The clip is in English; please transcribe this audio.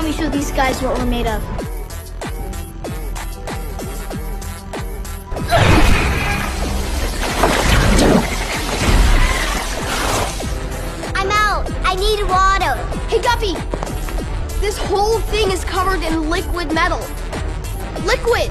me show these guys what we're made of. I'm out. I need water. Hey, Guppy! This whole thing is covered in liquid metal. Liquid!